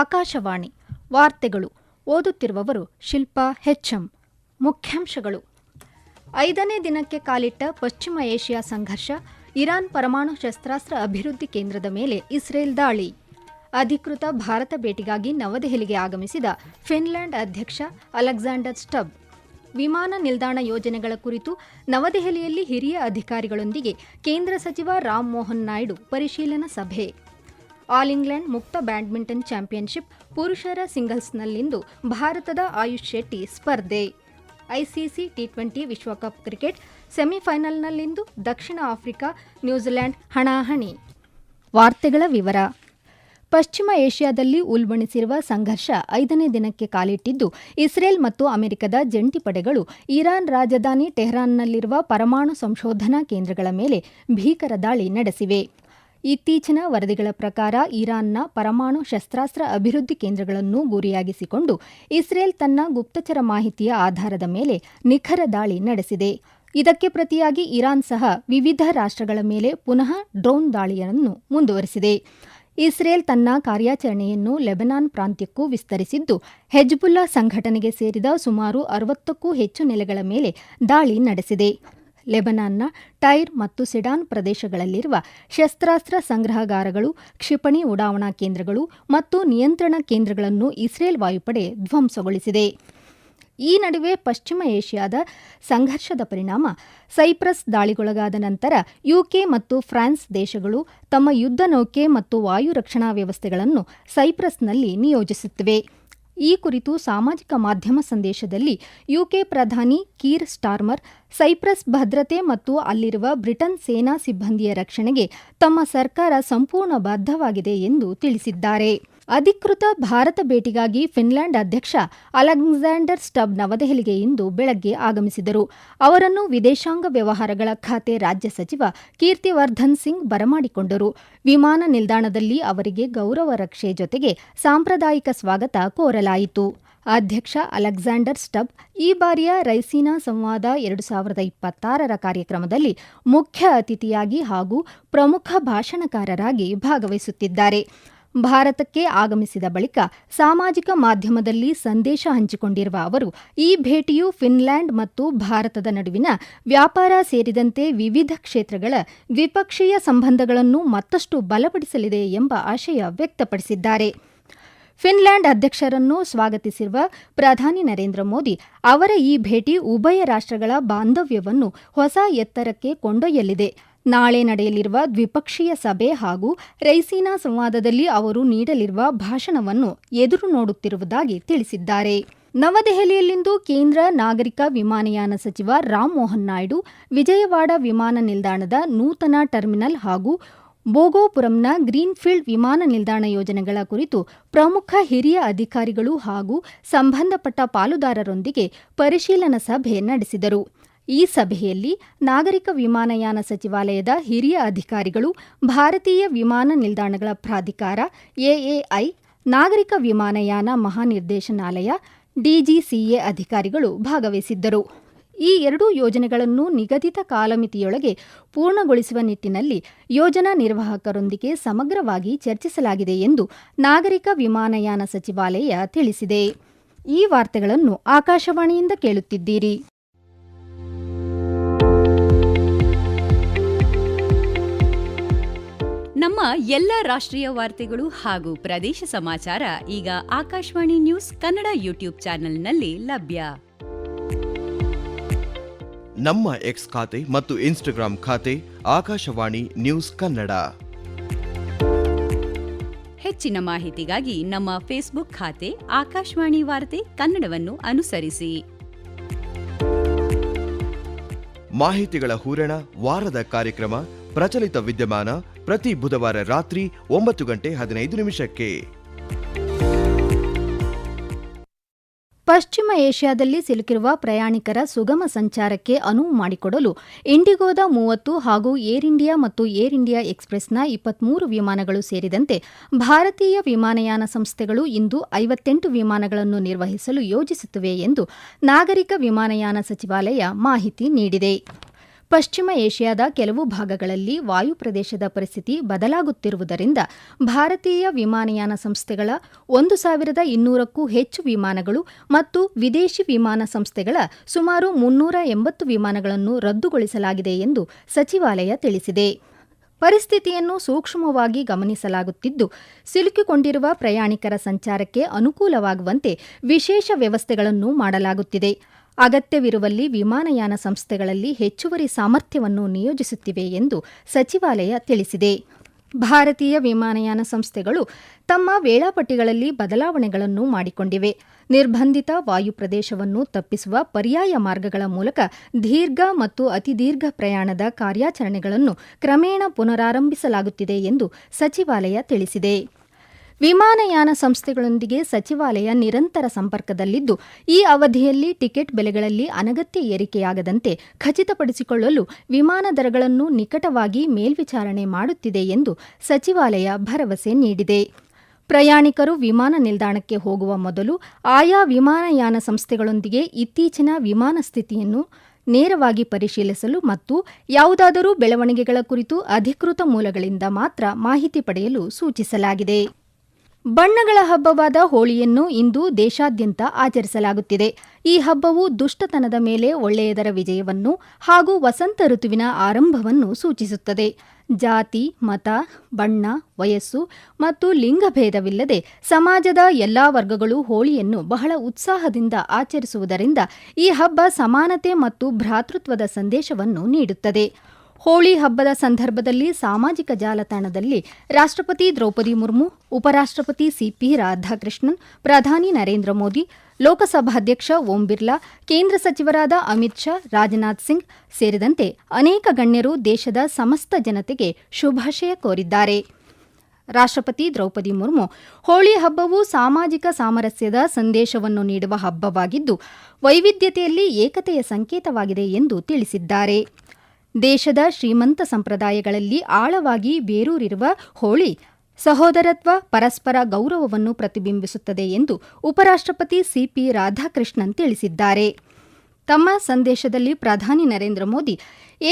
ಆಕಾಶವಾಣಿ ವಾರ್ತೆಗಳು ಓದುತ್ತಿರುವವರು ಶಿಲ್ಪಾ ಹೆಚ್ಎಂ. ಮುಖ್ಯಾಂಶಗಳು. 5ನೇ ದಿನಕ್ಕೆ ಕಾಲಿಟ್ಟ ಪಶ್ಚಿಮ ಏಷ್ಯಾ ಸಂಘರ್ಷ, ಇರಾನ್ ಪರಮಾಣು ಶಸ್ತ್ರಾಸ್ತ್ರ ಅಭಿವೃದ್ಧಿ ಕೇಂದ್ರದ ಮೇಲೆ ಇಸ್ರೇಲ್ ದಾಳಿ. ಅಧಿಕೃತ ಭಾರತ ಭೇಟಿಗಾಗಿ ನವದೆಹಲಿಗೆ ಆಗಮಿಸಿದ ಫಿನ್ಲ್ಯಾಂಡ್ ಅಧ್ಯಕ್ಷ ಅಲೆಕ್ಸಾಂಡರ್ ಸ್ಟಬ್. ವಿಮಾನ ನಿಲ್ದಾಣ ಯೋಜನೆಗಳ ಕುರಿತು ನವದೆಹಲಿಯಲ್ಲಿ ಹಿರಿಯ ಅಧಿಕಾರಿಗಳೊಂದಿಗೆ ಕೇಂದ್ರ ಸಚಿವ ರಾಮ್ ಮೋಹನ್ ನಾಯ್ಡು ಪರಿಶೀಲನಾ ಸಭೆ. ಆಲ್ ಇಂಗ್ಲೆಂಡ್ ಮುಕ್ತ ಬ್ಯಾಡ್ಮಿಂಟನ್ ಚಾಂಪಿಯನ್ಶಿಪ್ ಪುರುಷರ ಸಿಂಗಲ್ಸ್ನಲ್ಲಿಂದು ಭಾರತದ ಆಯುಷ್ ಶೆಟ್ಟಿ ಸ್ಪರ್ಧೆ. ಐಸಿಸಿ ಟಿ20 ವಿಶ್ವಕಪ್ ಕ್ರಿಕೆಟ್ ಸೆಮಿಫೈನಲ್ನಲ್ಲಿಂದು ದಕ್ಷಿಣ ಆಫ್ರಿಕಾ ನ್ಯೂಜಿಲೆಂಡ್ ಹಣಾಹಣಿ. ವಾರ್ತೆಗಳ ವಿವರ. ಪಶ್ಚಿಮ ಏಷ್ಯಾದಲ್ಲಿ ಉಲ್ಬಣಿಸಿರುವ ಸಂಘರ್ಷ 5ನೇ ದಿನಕ್ಕೆ ಕಾಲಿಟ್ಟಿದ್ದು, ಇಸ್ರೇಲ್ ಮತ್ತು ಅಮೆರಿಕದ ಜಂಟಿ ಪಡೆಗಳು ಇರಾನ್ ರಾಜಧಾನಿ ಟೆಹರಾನ್ನಲ್ಲಿರುವ ಪರಮಾಣು ಸಂಶೋಧನಾ ಕೇಂದ್ರಗಳ ಮೇಲೆ ಭೀಕರ ದಾಳಿ ನಡೆಸಿವೆ. ಇತ್ತೀಚಿನ ವರದಿಗಳ ಪ್ರಕಾರ ಇರಾನ್ನ ಪರಮಾಣು ಶಸ್ತ್ರಾಸ್ತ್ರ ಅಭಿವೃದ್ಧಿ ಕೇಂದ್ರಗಳನ್ನು ಗುರಿಯಾಗಿಸಿಕೊಂಡು ಇಸ್ರೇಲ್ ತನ್ನ ಗುಪ್ತಚರ ಮಾಹಿತಿಯ ಆಧಾರದ ಮೇಲೆ ನಿಖರ ದಾಳಿ ನಡೆಸಿದೆ. ಇದಕ್ಕೆ ಪ್ರತಿಯಾಗಿ ಇರಾನ್ ಸಹ ವಿವಿಧ ರಾಷ್ಟ್ರಗಳ ಮೇಲೆ ಪುನಃ ಡ್ರೋನ್ ದಾಳಿಯನ್ನು ಮುಂದುವರೆಸಿದೆ. ಇಸ್ರೇಲ್ ತನ್ನ ಕಾರ್ಯಾಚರಣೆಯನ್ನು ಲೆಬನಾನ್ ಪ್ರಾಂತ್ಯಕ್ಕೂ ವಿಸ್ತರಿಸಿದ್ದು, ಹೆಜ್ಬುಲ್ಲಾ ಸಂಘಟನೆಗೆ ಸೇರಿದ ಸುಮಾರು 60ಕ್ಕೂ ಹೆಚ್ಚು ನೆಲೆಗಳ ಮೇಲೆ ದಾಳಿ ನಡೆಸಿದೆ. ಲೆಬನಾನ್ನ ಟೈರ್ ಮತ್ತು ಸಿಡಾನ್ ಪ್ರದೇಶಗಳಲ್ಲಿರುವ ಶಸ್ತ್ರಾಸ್ತ್ರ ಸಂಗ್ರಹಗಾರಗಳು, ಕ್ಷಿಪಣಿ ಉಡಾವಣಾ ಕೇಂದ್ರಗಳು ಮತ್ತು ನಿಯಂತ್ರಣ ಕೇಂದ್ರಗಳನ್ನು ಇಸ್ರೇಲ್ ವಾಯುಪಡೆ ಧ್ವಂಸಗೊಳಿಸಿದೆ. ಈ ನಡುವೆ ಪಶ್ಚಿಮ ಏಷ್ಯಾದ ಸಂಘರ್ಷದ ಪರಿಣಾಮ ಸೈಪ್ರಸ್ ದಾಳಿಗೊಳಗಾದ ನಂತರ ಯುಕೆ ಮತ್ತು ಫ್ರಾನ್ಸ್ ದೇಶಗಳು ತಮ್ಮ ಯುದ್ಧ ನೌಕೆ ಮತ್ತು ವಾಯು ರಕ್ಷಣಾ ವ್ಯವಸ್ಥೆಗಳನ್ನು ಸೈಪ್ರಸ್ನಲ್ಲಿ ನಿಯೋಜಿಸುತ್ತಿವೆ. ಈ ಕುರಿತು ಸಾಮಾಜಿಕ ಮಾಧ್ಯಮ ಸಂದೇಶದಲ್ಲಿ ಯುಕೆ ಪ್ರಧಾನಿ ಕೀರ್ ಸ್ಟಾರ್ಮರ್ ಸೈಪ್ರಸ್ ಭದ್ರತೆ ಮತ್ತು ಅಲ್ಲಿರುವ ಬ್ರಿಟನ್ ಸೇನಾ ಸಿಬ್ಬಂದಿಯ ರಕ್ಷಣೆಗೆ ತಮ್ಮ ಸರ್ಕಾರ ಸಂಪೂರ್ಣ ಬದ್ಧವಾಗಿದೆ ಎಂದು ತಿಳಿಸಿದ್ದಾರೆ. ಅಧಿಕೃತ ಭಾರತ ಭೇಟಿಗಾಗಿ ಫಿನ್ಲ್ಯಾಂಡ್ ಅಧ್ಯಕ್ಷ ಅಲೆಕ್ಸಾಂಡರ್ ಸ್ಟಬ್ ನವದೆಹಲಿಗೆ ಇಂದು ಬೆಳಗ್ಗೆ ಆಗಮಿಸಿದರು. ಅವರನ್ನು ವಿದೇಶಾಂಗ ವ್ಯವಹಾರಗಳ ಖಾತೆ ರಾಜ್ಯ ಸಚಿವ ಕೀರ್ತಿವರ್ಧನ್ ಸಿಂಗ್ ಬರಮಾಡಿಕೊಂಡರು. ವಿಮಾನ ನಿಲ್ದಾಣದಲ್ಲಿ ಅವರಿಗೆ ಗೌರವ ರಕ್ಷೆ ಜೊತೆಗೆ ಸಾಂಪ್ರದಾಯಿಕ ಸ್ವಾಗತ ಕೋರಲಾಯಿತು. ಅಧ್ಯಕ್ಷ ಅಲೆಕ್ಸಾಂಡರ್ ಸ್ಟಬ್ ಈ ಬಾರಿಯ ರೈಸೀನಾ ಸಂವಾದ 2026ರ ಕಾರ್ಯಕ್ರಮದಲ್ಲಿ ಮುಖ್ಯ ಅತಿಥಿಯಾಗಿ ಹಾಗೂ ಪ್ರಮುಖ ಭಾಷಣಕಾರರಾಗಿ ಭಾಗವಹಿಸುತ್ತಿದ್ದಾರೆ. ಭಾರತಕ್ಕೆ ಆಗಮಿಸಿದ ಬಳಿಕ ಸಾಮಾಜಿಕ ಮಾಧ್ಯಮದಲ್ಲಿ ಸಂದೇಶ ಹಂಚಿಕೊಂಡಿರುವ ಅವರು, ಈ ಭೇಟಿಯು ಫಿನ್ಲ್ಯಾಂಡ್ ಮತ್ತು ಭಾರತದ ನಡುವಿನ ವ್ಯಾಪಾರ ಸೇರಿದಂತೆ ವಿವಿಧ ಕ್ಷೇತ್ರಗಳ ದ್ವಿಪಕ್ಷೀಯ ಸಂಬಂಧಗಳನ್ನು ಮತ್ತಷ್ಟು ಬಲಪಡಿಸಲಿದೆ ಎಂಬ ಆಶಯ ವ್ಯಕ್ತಪಡಿಸಿದ್ದಾರೆ. ಫಿನ್ಲ್ಯಾಂಡ್ ಅಧ್ಯಕ್ಷರನ್ನು ಸ್ವಾಗತಿಸಿರುವ ಪ್ರಧಾನಿ ನರೇಂದ್ರ ಮೋದಿ ಅವರ ಈ ಭೇಟಿ ಉಭಯ ರಾಷ್ಟ್ರಗಳ ಬಾಂಧವ್ಯವನ್ನು ಹೊಸ ಎತ್ತರಕ್ಕೆ ಕೊಂಡೊಯ್ಯಲಿದೆ. ನಾಳೆ ನಡೆಯಲಿರುವ ದ್ವಿಪಕ್ಷೀಯ ಸಭೆ ಹಾಗೂ ರೈಸೀನಾ ಸಂವಾದದಲ್ಲಿ ಅವರು ನೀಡಲಿರುವ ಭಾಷಣವನ್ನು ಎದುರು ನೋಡುತ್ತಿರುವುದಾಗಿ ತಿಳಿಸಿದ್ದಾರೆ. ನವದೆಹಲಿಯಲ್ಲಿಂದು ಕೇಂದ್ರ ನಾಗರಿಕ ವಿಮಾನಯಾನ ಸಚಿವ ರಾಮ್ ಮೋಹನ್ ನಾಯ್ಡು ವಿಜಯವಾಡ ವಿಮಾನ ನಿಲ್ದಾಣದ ನೂತನ ಟರ್ಮಿನಲ್ ಹಾಗೂ ಬೋಗೋಪುರಂನ ಗ್ರೀನ್ಫೀಲ್ಡ್ ವಿಮಾನ ನಿಲ್ದಾಣ ಯೋಜನೆಗಳ ಕುರಿತು ಪ್ರಮುಖ ಹಿರಿಯ ಅಧಿಕಾರಿಗಳು ಹಾಗೂ ಸಂಬಂಧಪಟ್ಟ ಪಾಲುದಾರರೊಂದಿಗೆ ಪರಿಶೀಲನಾ ಸಭೆ ನಡೆಸಿದರು. ಈ ಸಭೆಯಲ್ಲಿ ನಾಗರಿಕ ವಿಮಾನಯಾನ ಸಚಿವಾಲಯದ ಹಿರಿಯ ಅಧಿಕಾರಿಗಳು, ಭಾರತೀಯ ವಿಮಾನ ನಿಲ್ದಾಣಗಳ ಪ್ರಾಧಿಕಾರ ಎಎಐ, ನಾಗರಿಕ ವಿಮಾನಯಾನ ಮಹಾನಿರ್ದೇಶನಾಲಯ ಡಿಜಿಸಿಎ ಅಧಿಕಾರಿಗಳು ಭಾಗವಹಿಸಿದ್ದರು. ಈ ಎರಡೂ ಯೋಜನೆಗಳನ್ನು ನಿಗದಿತ ಕಾಲಮಿತಿಯೊಳಗೆ ಪೂರ್ಣಗೊಳಿಸುವ ನಿಟ್ಟಿನಲ್ಲಿ ಯೋಜನಾ ನಿರ್ವಾಹಕರೊಂದಿಗೆ ಸಮಗ್ರವಾಗಿ ಚರ್ಚಿಸಲಾಗಿದೆ ಎಂದು ನಾಗರಿಕ ವಿಮಾನಯಾನ ಸಚಿವಾಲಯ ತಿಳಿಸಿದೆ. ಈ ವಾರ್ತೆಗಳನ್ನು ಆಕಾಶವಾಣಿಯಿಂದ ಕೇಳುತ್ತಿದ್ದೀರಿ. ನಮ್ಮ ಎಲ್ಲ ರಾಷ್ಟ್ರೀಯ ವಾರ್ತೆಗಳು ಹಾಗೂ ಪ್ರದೇಶ ಸಮಾಚಾರ ಈಗ ಆಕಾಶವಾಣಿ ನ್ಯೂಸ್ ಕನ್ನಡ ಯೂಟ್ಯೂಬ್ ಚಾನೆಲ್ನಲ್ಲಿ ಲಭ್ಯ. ನಮ್ಮ ಎಕ್ಸ್ ಖಾತೆ ಮತ್ತು ಇನ್ಸ್ಟಾಗ್ರಾಂ ಖಾತೆ ಆಕಾಶವಾಣಿ ನ್ಯೂಸ್ ಕನ್ನಡ. ಹೆಚ್ಚಿನ ಮಾಹಿತಿಗಾಗಿ ನಮ್ಮ ಫೇಸ್ಬುಕ್ ಖಾತೆ ಆಕಾಶವಾಣಿ ವಾರ್ತೆ ಕನ್ನಡವನ್ನು ಅನುಸರಿಸಿ. ಮಾಹಿತಿಗಳ ಹೂರಣ, ವಾರದ ಕಾರ್ಯಕ್ರಮ, ಪ್ರಚಲಿತ ವಿದ್ಯಮಾನ ಪ್ರತಿ ಬುಧವಾರ ರಾತ್ರಿ 9:15 ಪಶ್ಚಿಮ ಏಷ್ಯಾದಲ್ಲಿ ಸಿಲುಕಿರುವ ಪ್ರಯಾಣಿಕರ ಸುಗಮ ಸಂಚಾರಕ್ಕೆ ಅನುವು ಮಾಡಿಕೊಡಲು ಇಂಡಿಗೋದ 30 ಹಾಗೂ ಏರ್ ಇಂಡಿಯಾ ಮತ್ತು ಏರ್ ಇಂಡಿಯಾ ಎಕ್ಸ್‌ಪ್ರೆಸ್‌ನ 23 ವಿಮಾನಗಳು ಸೇರಿದಂತೆ ಭಾರತೀಯ ವಿಮಾನಯಾನ ಸಂಸ್ಥೆಗಳು ಇಂದು 58 ವಿಮಾನಗಳನ್ನು ನಿರ್ವಹಿಸಲು ಯೋಜಿಸುತ್ತಿವೆ ಎಂದು ನಾಗರಿಕ ವಿಮಾನಯಾನ ಸಚಿವಾಲಯ ಮಾಹಿತಿ ನೀಡಿದೆ. ಪಶ್ಚಿಮ ಏಷ್ಯಾದ ಕೆಲವು ಭಾಗಗಳಲ್ಲಿ ವಾಯು ಪ್ರದೇಶದ ಪರಿಸ್ಥಿತಿ ಬದಲಾಗುತ್ತಿರುವುದರಿಂದ ಭಾರತೀಯ ವಿಮಾನಯಾನ ಸಂಸ್ಥೆಗಳ 1,200ಕ್ಕೂ ಹೆಚ್ಚು ವಿಮಾನಗಳು ಮತ್ತು ವಿದೇಶಿ ವಿಮಾನ ಸಂಸ್ಥೆಗಳ ಸುಮಾರು 380 ವಿಮಾನಗಳನ್ನು ರದ್ದುಗೊಳಿಸಲಾಗಿದೆ ಎಂದು ಸಚಿವಾಲಯ ತಿಳಿಸಿದೆ. ಪರಿಸ್ಥಿತಿಯನ್ನು ಸೂಕ್ಷ್ಮವಾಗಿ ಗಮನಿಸಲಾಗುತ್ತಿದ್ದು, ಸಿಲುಕಿಕೊಂಡಿರುವ ಪ್ರಯಾಣಿಕರ ಸಂಚಾರಕ್ಕೆ ಅನುಕೂಲವಾಗುವಂತೆ ವಿಶೇಷ ವ್ಯವಸ್ಥೆಗಳನ್ನು ಮಾಡಲಾಗುತ್ತಿದೆ. ಅಗತ್ಯವಿರುವಲ್ಲಿ ವಿಮಾನಯಾನ ಸಂಸ್ಥೆಗಳಲ್ಲಿ ಹೆಚ್ಚುವರಿ ಸಾಮರ್ಥ್ಯವನ್ನು ನಿಯೋಜಿಸುತ್ತಿವೆ ಎಂದು ಸಚಿವಾಲಯ ತಿಳಿಸಿದೆ. ಭಾರತೀಯ ವಿಮಾನಯಾನ ಸಂಸ್ಥೆಗಳು ತಮ್ಮ ವೇಳಾಪಟ್ಟಿಗಳಲ್ಲಿ ಬದಲಾವಣೆಗಳನ್ನು ಮಾಡಿಕೊಂಡಿವೆ. ನಿರ್ಬಂಧಿತ ವಾಯು ಪ್ರದೇಶವನ್ನು ತಪ್ಪಿಸುವ ಪರ್ಯಾಯ ಮಾರ್ಗಗಳ ಮೂಲಕ ದೀರ್ಘ ಮತ್ತು ಅತಿದೀರ್ಘ ಪ್ರಯಾಣದ ಕಾರ್ಯಾಚರಣೆಗಳನ್ನು ಕ್ರಮೇಣ ಪುನರಾರಂಭಿಸಲಾಗುತ್ತಿದೆ ಎಂದು ಸಚಿವಾಲಯ ತಿಳಿಸಿದೆ. ವಿಮಾನಯಾನ ಸಂಸ್ಥೆಗಳೊಂದಿಗೆ ಸಚಿವಾಲಯ ನಿರಂತರ ಸಂಪರ್ಕದಲ್ಲಿದ್ದು, ಈ ಅವಧಿಯಲ್ಲಿ ಟಿಕೆಟ್ ಬೆಲೆಗಳಲ್ಲಿ ಅನಗತ್ಯ ಏರಿಕೆಯಾಗದಂತೆ ಖಚಿತಪಡಿಸಿಕೊಳ್ಳಲು ವಿಮಾನ ದರಗಳನ್ನು ನಿಕಟವಾಗಿ ಮೇಲ್ವಿಚಾರಣೆ ಮಾಡುತ್ತಿದೆ ಎಂದು ಸಚಿವಾಲಯ ಭರವಸೆ ನೀಡಿದೆ. ಪ್ರಯಾಣಿಕರು ವಿಮಾನ ನಿಲ್ದಾಣಕ್ಕೆ ಹೋಗುವ ಮೊದಲು ಆಯಾ ವಿಮಾನಯಾನ ಸಂಸ್ಥೆಗಳೊಂದಿಗೆ ಇತ್ತೀಚಿನ ವಿಮಾನ ಸ್ಥಿತಿಯನ್ನು ನೇರವಾಗಿ ಪರಿಶೀಲಿಸಲು ಮತ್ತು ಯಾವುದಾದರೂ ಬೆಳವಣಿಗೆಗಳ ಕುರಿತು ಅಧಿಕೃತ ಮೂಲಗಳಿಂದ ಮಾತ್ರ ಮಾಹಿತಿ ಪಡೆಯಲು ಸೂಚಿಸಲಾಗಿದೆ. ಬಣ್ಣಗಳ ಹಬ್ಬವಾದ ಹೋಳಿಯನ್ನು ಇಂದು ದೇಶಾದ್ಯಂತ ಆಚರಿಸಲಾಗುತ್ತಿದೆ. ಈ ಹಬ್ಬವು ದುಷ್ಟತನದ ಮೇಲೆ ಒಳ್ಳೆಯದರ ವಿಜಯವನ್ನು ಹಾಗೂ ವಸಂತ ಋತುವಿನ ಆರಂಭವನ್ನು ಸೂಚಿಸುತ್ತದೆ. ಜಾತಿ, ಮತ, ಬಣ್ಣ, ವಯಸ್ಸು ಮತ್ತು ಲಿಂಗಭೇದವಿಲ್ಲದೆ ಸಮಾಜದ ಎಲ್ಲಾ ವರ್ಗಗಳು ಹೋಳಿಯನ್ನು ಬಹಳ ಉತ್ಸಾಹದಿಂದ ಆಚರಿಸುವುದರಿಂದ ಈ ಹಬ್ಬ ಸಮಾನತೆ ಮತ್ತು ಭ್ರಾತೃತ್ವದ ಸಂದೇಶವನ್ನು ನೀಡುತ್ತದೆ. ಹೋಳಿ ಹಬ್ಬದ ಸಂದರ್ಭದಲ್ಲಿ ಸಾಮಾಜಿಕ ಜಾಲತಾಣದಲ್ಲಿ ರಾಷ್ಟ್ರಪತಿ ದ್ರೌಪದಿ ಮುರ್ಮು, ಉಪರಾಷ್ಟ್ರಪತಿ ಸಿಪಿ ರಾಧಾಕೃಷ್ಣನ್, ಪ್ರಧಾನಿ ನರೇಂದ್ರ ಮೋದಿ, ಲೋಕಸಭಾಧ್ಯಕ್ಷ ಓಂ ಬಿರ್ಲಾ, ಕೇಂದ್ರ ಸಚಿವರಾದ ಅಮಿತ್ ಶಾ, ರಾಜನಾಥ್ ಸಿಂಗ್ ಸೇರಿದಂತೆ ಅನೇಕ ಗಣ್ಯರು ದೇಶದ ಸಮಸ್ತ ಜನತೆಗೆ ಶುಭಾಶಯ ಕೋರಿದ್ದಾರೆ. ರಾಷ್ಟ್ರಪತಿ ದ್ರೌಪದಿ ಮುರ್ಮು, ಹೋಳಿ ಹಬ್ಬವು ಸಾಮಾಜಿಕ ಸಾಮರಸ್ಯದ ಸಂದೇಶವನ್ನು ನೀಡುವ ಹಬ್ಬವಾಗಿದ್ದು, ವೈವಿಧ್ಯತೆಯಲ್ಲಿ ಏಕತೆಯ ಸಂಕೇತವಾಗಿದೆ ಎಂದು ತಿಳಿಸಿದ್ದಾರೆ. ದೇಶದ ಶ್ರೀಮಂತ ಸಂಪ್ರದಾಯಗಳಲ್ಲಿ ಆಳವಾಗಿ ಬೇರೂರಿರುವ ಹೋಳಿ ಸಹೋದರತ್ವ, ಪರಸ್ಪರ ಗೌರವವನ್ನು ಪ್ರತಿಬಿಂಬಿಸುತ್ತದೆ ಎಂದು ಉಪರಾಷ್ಟ್ರಪತಿ ಸಿಪಿ ರಾಧಾಕೃಷ್ಣನ್ ತಿಳಿಸಿದ್ದಾರೆ. ತಮ್ಮ ಸಂದೇಶದಲ್ಲಿ ಪ್ರಧಾನಿ ನರೇಂದ್ರ ಮೋದಿ,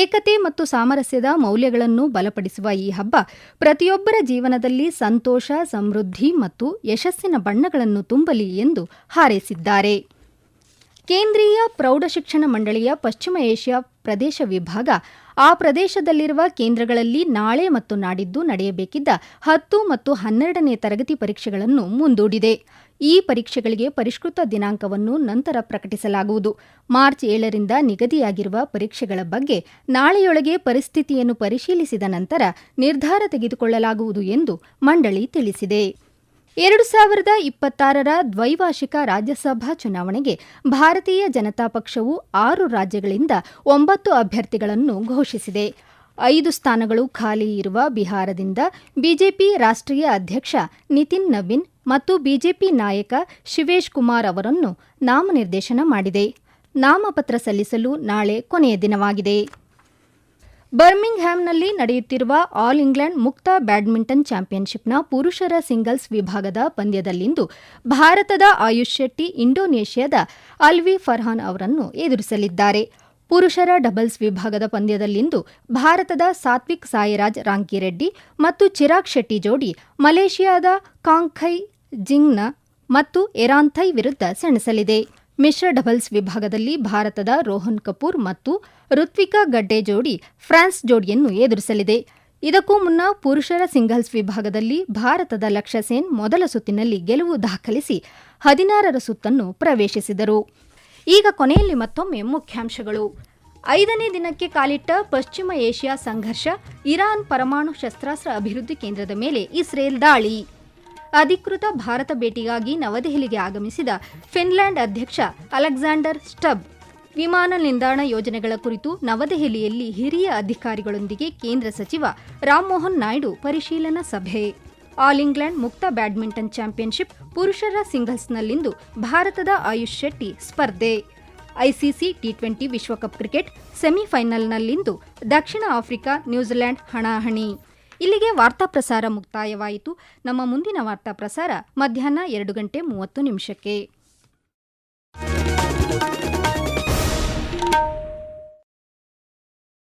ಏಕತೆ ಮತ್ತು ಸಾಮರಸ್ಯದ ಮೌಲ್ಯಗಳನ್ನು ಬಲಪಡಿಸುವ ಈ ಹಬ್ಬ ಪ್ರತಿಯೊಬ್ಬರ ಜೀವನದಲ್ಲಿ ಸಂತೋಷ, ಸಮೃದ್ಧಿ ಮತ್ತು ಯಶಸ್ಸಿನ ಬಣ್ಣಗಳನ್ನು ತುಂಬಲಿ ಎಂದು ಹಾರೈಸಿದ್ದಾರೆ. ಕೇಂದ್ರೀಯ ಪ್ರೌಢಶಿಕ್ಷಣ ಮಂಡಳಿಯ ಪಶ್ಚಿಮ ಏಷ್ಯಾ ಪ್ರದೇಶ ವಿಭಾಗ ಆ ಪ್ರದೇಶದಲ್ಲಿರುವ ಕೇಂದ್ರಗಳಲ್ಲಿ ನಾಳೆ ಮತ್ತು ನಾಡಿದ್ದು ನಡೆಯಬೇಕಿದ್ದ 10 ಮತ್ತು 12ನೇ ತರಗತಿ ಪರೀಕ್ಷೆಗಳನ್ನು ಮುಂದೂಡಿದೆ. ಈ ಪರೀಕ್ಷೆಗಳಿಗೆ ಪರಿಷ್ಕೃತ ದಿನಾಂಕವನ್ನು ನಂತರ ಪ್ರಕಟಿಸಲಾಗುವುದು. ಮಾರ್ಚ್ 7ರಿಂದ ನಿಗದಿಯಾಗಿರುವ ಪರೀಕ್ಷೆಗಳ ಬಗ್ಗೆ ನಾಳೆಯೊಳಗೆ ಪರಿಸ್ಥಿತಿಯನ್ನು ಪರಿಶೀಲಿಸಿದ ನಂತರ ನಿರ್ಧಾರ ತೆಗೆದುಕೊಳ್ಳಲಾಗುವುದು ಎಂದು ಮಂಡಳಿ ತಿಳಿಸಿದೆ. 2026ರ ದ್ವೈವಾರ್ಷಿಕ ರಾಜ್ಯಸಭಾ ಚುನಾವಣೆಗೆ ಭಾರತೀಯ ಜನತಾ ಪಕ್ಷವು 6 ರಾಜ್ಯಗಳಿಂದ 9 ಅಭ್ಯರ್ಥಿಗಳನ್ನು ಘೋಷಿಸಿದೆ. 5 ಸ್ಥಾನಗಳು ಖಾಲಿ ಇರುವ ಬಿಹಾರದಿಂದ ಬಿಜೆಪಿ ರಾಷ್ಟ್ರೀಯ ಅಧ್ಯಕ್ಷ ನಿತಿನ್ ನವೀನ್ ಮತ್ತು ಬಿಜೆಪಿ ನಾಯಕ ಶಿವೇಶ್ ಕುಮಾರ್ ಅವರನ್ನು ನಾಮನಿರ್ದೇಶನ ಮಾಡಿದೆ. ನಾಮಪತ್ರ ಸಲ್ಲಿಸಲು ನಾಳೆ ಕೊನೆಯ ದಿನವಾಗಿದೆ. ಬರ್ಮಿಂಗ್ಹ್ಯಾಮ್ನಲ್ಲಿ ನಡೆಯುತ್ತಿರುವ ಆಲ್ ಇಂಗ್ಲೆಂಡ್ ಮುಕ್ತ ಬ್ಯಾಡ್ಮಿಂಟನ್ ಚಾಂಪಿಯನ್ಶಿಪ್ನ ಪುರುಷರ ಸಿಂಗಲ್ಸ್ ವಿಭಾಗದ ಪಂದ್ಯದಲ್ಲಿಂದು ಭಾರತದ ಆಯುಷ್ ಶೆಟ್ಟಿ ಇಂಡೋನೇಷ್ಯಾದ ಅಲ್ವಿ ಫರ್ಹಾನ್ ಅವರನ್ನು ಎದುರಿಸಲಿದ್ದಾರೆ. ಪುರುಷರ ಡಬಲ್ಸ್ ವಿಭಾಗದ ಪಂದ್ಯದಲ್ಲಿಂದು ಭಾರತದ ಸಾತ್ವಿಕ್ ಸಾಯಿರಾಜ್ ರಾಂಕಿರೆಡ್ಡಿ ಮತ್ತು ಚಿರಾಗ್ ಶೆಟ್ಟಿ ಜೋಡಿ ಮಲೇಷಿಯಾದ ಕಾಂಗ್ಖೈ ಜಿಂಗ್ನ ಮತ್ತು ಎರಾನ್ಥೈ ವಿರುದ್ಧ ಸೆಣಸಲಿದೆ. ಮಿಶ್ರ ಡಬಲ್ಸ್ ವಿಭಾಗದಲ್ಲಿ ಭಾರತದ ರೋಹನ್ ಕಪೂರ್ ಮತ್ತು ಋತ್ವಿಕಾ ಗಡ್ಡೆ ಜೋಡಿ ಫ್ರಾನ್ಸ್ ಜೋಡಿಯನ್ನು ಎದುರಿಸಲಿದೆ. ಇದಕ್ಕೂ ಮುನ್ನ ಪುರುಷರ ಸಿಂಗಲ್ಸ್ ವಿಭಾಗದಲ್ಲಿ ಭಾರತದ ಲಕ್ಷ್ಯ ಸೇನ್ ಮೊದಲ ಸುತ್ತಿನಲ್ಲಿ ಗೆಲುವು ದಾಖಲಿಸಿ 16ರ ಸುತ್ತನ್ನು ಪ್ರವೇಶಿಸಿದರು. ಈಗ ಕೊನೆಯಲ್ಲಿ ಮತ್ತೊಮ್ಮೆ ಮುಖ್ಯಾಂಶಗಳು. 5ನೇ ದಿನಕ್ಕೆ ಕಾಲಿಟ್ಟ ಪಶ್ಚಿಮ ಏಷ್ಯಾ ಸಂಘರ್ಷ, ಇರಾನ್ ಪರಮಾಣು ಶಸ್ತ್ರಾಸ್ತ್ರ ಅಭಿವೃದ್ಧಿ ಕೇಂದ್ರದ ಮೇಲೆ ಇಸ್ರೇಲ್ ದಾಳಿ. ಅಧಿಕೃತ ಭಾರತ ಭೇಟಿಗಾಗಿ ನವದೆಹಲಿಗೆ ಆಗಮಿಸಿದ ಫಿನ್ಲ್ಯಾಂಡ್ ಅಧ್ಯಕ್ಷ ಅಲೆಕ್ಸಾಂಡರ್ ಸ್ಟಬ್. ವಿಮಾನ ನಿಲ್ದಾಣ ಯೋಜನೆಗಳ ಕುರಿತು ನವದೆಹಲಿಯಲ್ಲಿ ಹಿರಿಯ ಅಧಿಕಾರಿಗಳೊಂದಿಗೆ ಕೇಂದ್ರ ಸಚಿವ ರಾಮಮೋಹನ್ ನಾಯ್ಡು ಪರಿಶೀಲನಾ ಸಭೆ. ಆಲ್ ಇಂಗ್ಲೆಂಡ್ ಮುಕ್ತ ಬ್ಯಾಡ್ಮಿಂಟನ್ ಚಾಂಪಿಯನ್ಶಿಪ್ ಪುರುಷರ ಸಿಂಗಲ್ಸ್ನಲ್ಲಿಂದು ಭಾರತದ ಆಯುಷ್ ಶೆಟ್ಟಿ ಸ್ಪರ್ಧೆ. ಐಸಿಸಿ ಟಿ20 ವಿಶ್ವಕಪ್ ಕ್ರಿಕೆಟ್ ಸೆಮಿಫೈನಲ್ನಲ್ಲಿಂದು ದಕ್ಷಿಣ ಆಫ್ರಿಕಾ ನ್ಯೂಜಿಲೆಂಡ್ ಹಣಾಹಣಿ. ಇಲ್ಲಿಗೆ ವಾರ್ತಾ ಪ್ರಸಾರ ಮುಕ್ತಾಯವಾಯಿತು. ನಮ್ಮ ಮುಂದಿನ ವಾರ್ತಾ ಪ್ರಸಾರ ಮಧ್ಯಾಹ್ನ 2:30 ನಿಮಿಷಕ್ಕೆ.